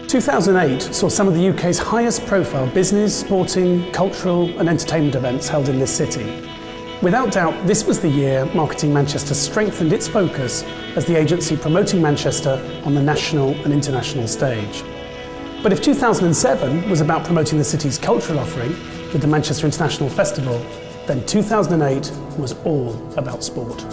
2008 saw some of the UK's highest profile business, sporting, cultural and entertainment events held in this city. Without doubt, this was the year Marketing Manchester strengthened its focus as the agency promoting Manchester on the national and international stage. But if 2007 was about promoting the city's cultural offering with the Manchester International Festival, then 2008 was all about sport.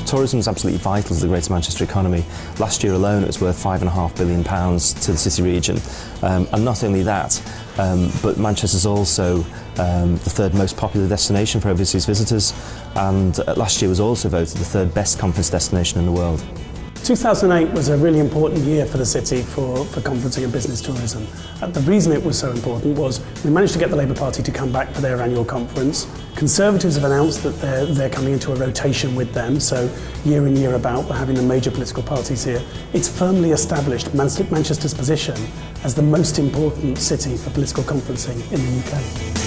Tourism is absolutely vital to the Greater Manchester economy. Last year alone it was worth £5.5 billion to the city region. And not only that, but Manchester is also the third most popular destination for overseas visitors, and last year was also voted the third best conference destination in the world. 2008 was a really important year for the city for conferencing and business tourism. The reason it was so important was we managed to get the Labour Party to come back for their annual conference. Conservatives have announced that they're coming into a rotation with them, so year in, year about, we're having the major political parties here. It's firmly established Manchester's position as the most important city for political conferencing in the UK.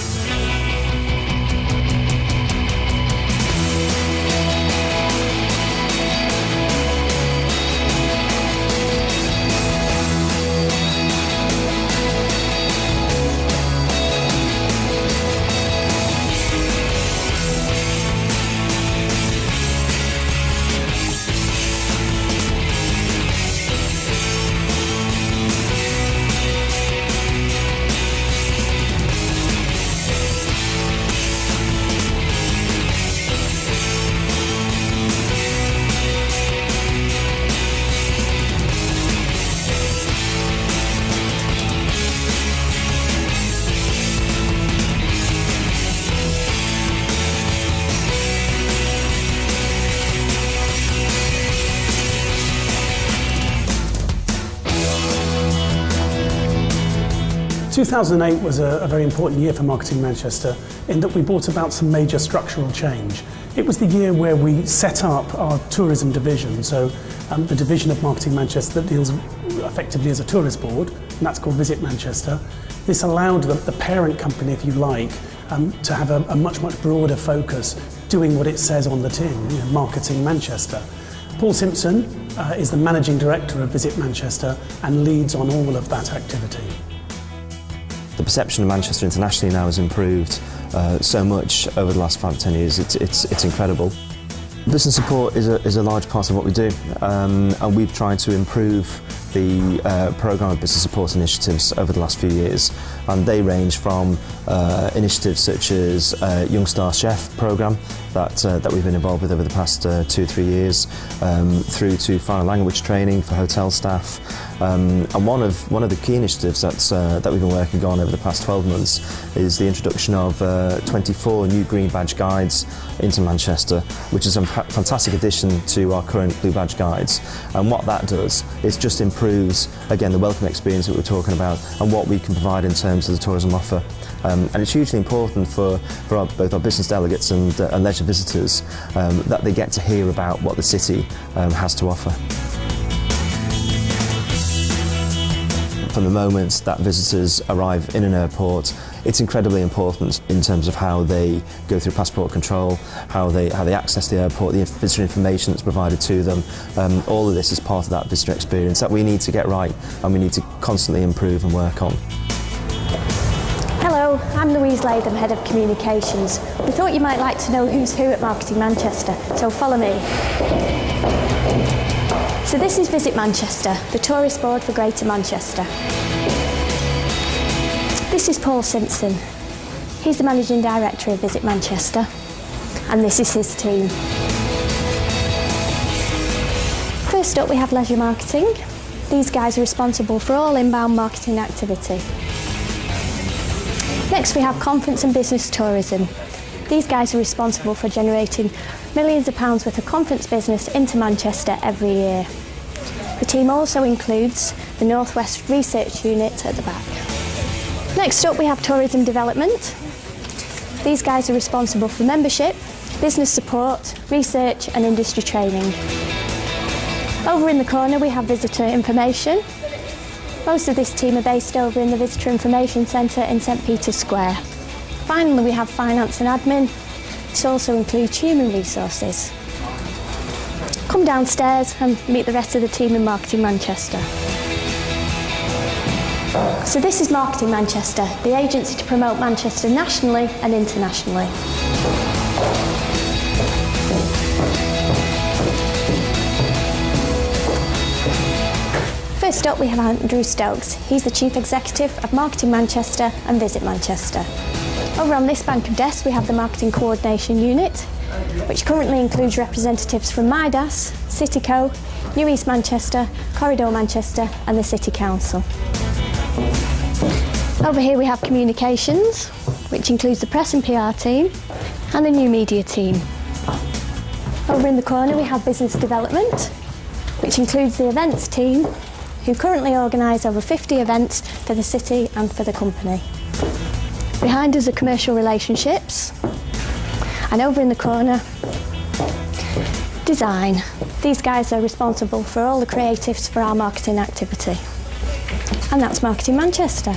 2008 was a very important year for Marketing Manchester in that we brought about some major structural change. It was the year where we set up our tourism division, so the division of Marketing Manchester that deals effectively as a tourist board, and that's called Visit Manchester. This allowed the parent company, if you like, to have a much broader focus, doing what it says on the tin, Marketing Manchester. Paul Simpson is the Managing Director of Visit Manchester and leads on all of that activity. The perception of Manchester internationally now has improved so much over the last 5 to 10 years. It's incredible. Business support is a large part of what we do, and we've tried to improve the programme of business support initiatives over the last few years, and they range from initiatives such as Young Star Chef programme that we've been involved with over the past 2-3 years, through to foreign language training for hotel staff, and one of the key initiatives that we've been working on over the past 12 months is the introduction of 24 new Green Badge guides into Manchester, which is a fantastic addition to our current Blue Badge guides. And what that does is just improves, again, the welcome experience that we're talking about and what we can provide in terms of the tourism offer. And it's hugely important for both our business delegates and leisure visitors that they get to hear about what the city has to offer. From the moment that visitors arrive in an airport, it's incredibly important in terms of how they go through passport control, how they access the airport, the visitor information that's provided to them. All of this is part of that visitor experience that we need to get right and we need to constantly improve and work on. Hello, I'm Louise Latham, Head of Communications. We thought you might like to know who's who at Marketing Manchester, so follow me. So this is Visit Manchester, the tourist board for Greater Manchester. This is Paul Simpson. He's the Managing Director of Visit Manchester, and this is his team. First up we have Leisure Marketing. These guys are responsible for all inbound marketing activity. Next we have conference and business tourism. These guys are responsible for generating millions of pounds worth of conference business into Manchester every year. The team also includes the North West Research Unit at the back. Next up we have tourism development. These guys are responsible for membership, business support, research and industry training. Over in the corner we have visitor information. Most of this team are based over in the Visitor Information Centre in St Peter's Square. Finally we have finance and admin. This also includes human resources. Come downstairs and meet the rest of the team in Marketing Manchester. So this is Marketing Manchester, the agency to promote Manchester nationally and internationally. First up we have Andrew Stokes. He's the Chief Executive of Marketing Manchester and Visit Manchester. Over on this bank of desks we have the Marketing Coordination Unit, which currently includes representatives from Midas, Cityco, New East Manchester, Corridor Manchester and the City Council. Over here we have Communications, which includes the Press and PR team and the New Media team. Over in the corner we have Business Development, which includes the Events team, who currently organise over 50 events for the city and for the company. Behind us are Commercial Relationships, and over in the corner, Design. These guys are responsible for all the creatives for our marketing activity. And that's Marketing Manchester.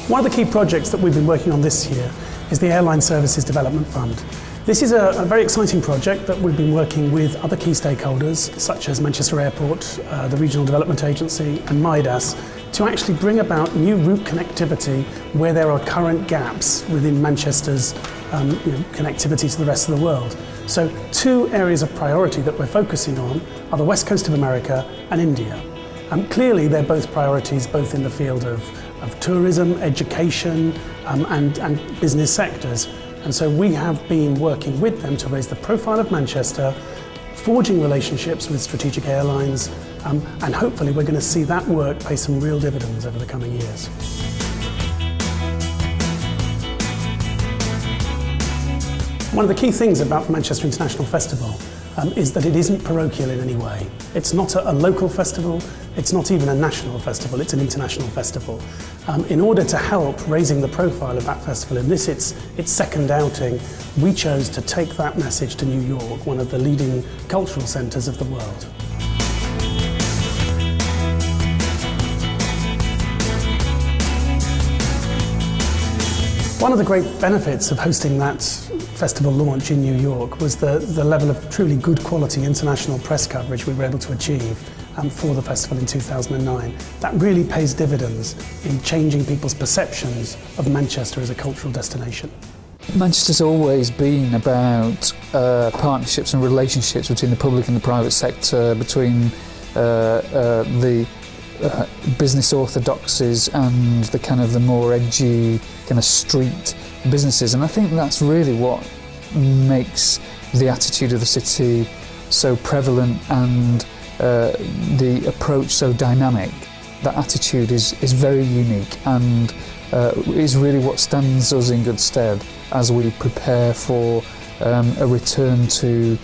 One of the key projects that we've been working on this year is the Airline Services Development Fund. This is a very exciting project that we've been working with other key stakeholders, such as Manchester Airport, the Regional Development Agency and Midas, to actually bring about new route connectivity where there are current gaps within Manchester's connectivity to the rest of the world. So two areas of priority that we're focusing on are the West Coast of America and India. Clearly they're both priorities both in the field of tourism, education and business sectors. And so we have been working with them to raise the profile of Manchester, forging relationships with strategic airlines, and hopefully we're going to see that work pay some real dividends over the coming years. One of the key things about the Manchester International Festival is that it isn't parochial in any way. It's not a local festival, it's not even a national festival, it's an international festival. In order to help raising the profile of that festival, in this its second outing, we chose to take that message to New York, one of the leading cultural centres of the world. One of the great benefits of hosting that festival launch in New York was the level of truly good quality international press coverage we were able to achieve for the festival in 2009. That really pays dividends in changing people's perceptions of Manchester as a cultural destination. Manchester's always been about partnerships and relationships between the public and the private sector, between the business orthodoxies and the kind of the more edgy kind of street businesses, and I think that's really what makes the attitude of the city so prevalent and the approach so dynamic. That attitude is very unique and is really what stands us in good stead as we prepare for a return to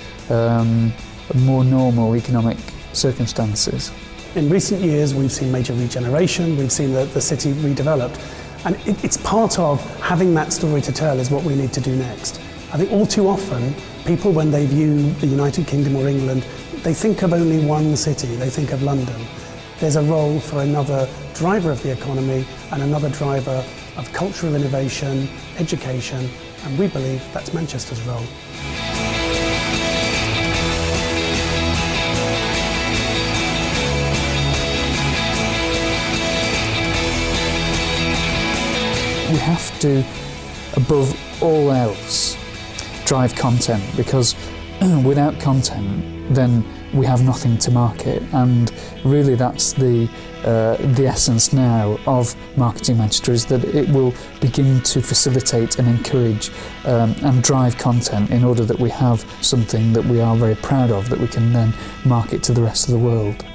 more normal economic circumstances. In recent years we've seen major regeneration, we've seen the city redeveloped, and it's part of having that story to tell is what we need to do next. I think all too often people, when they view the United Kingdom or England, they think of only one city, they think of London. There's a role for another driver of the economy and another driver of cultural innovation, education, and we believe that's Manchester's role. We have to, above all else, drive content, because without content, then we have nothing to market, and really that's the essence now of Marketing Manchester, is that it will begin to facilitate and encourage and drive content in order that we have something that we are very proud of that we can then market to the rest of the world.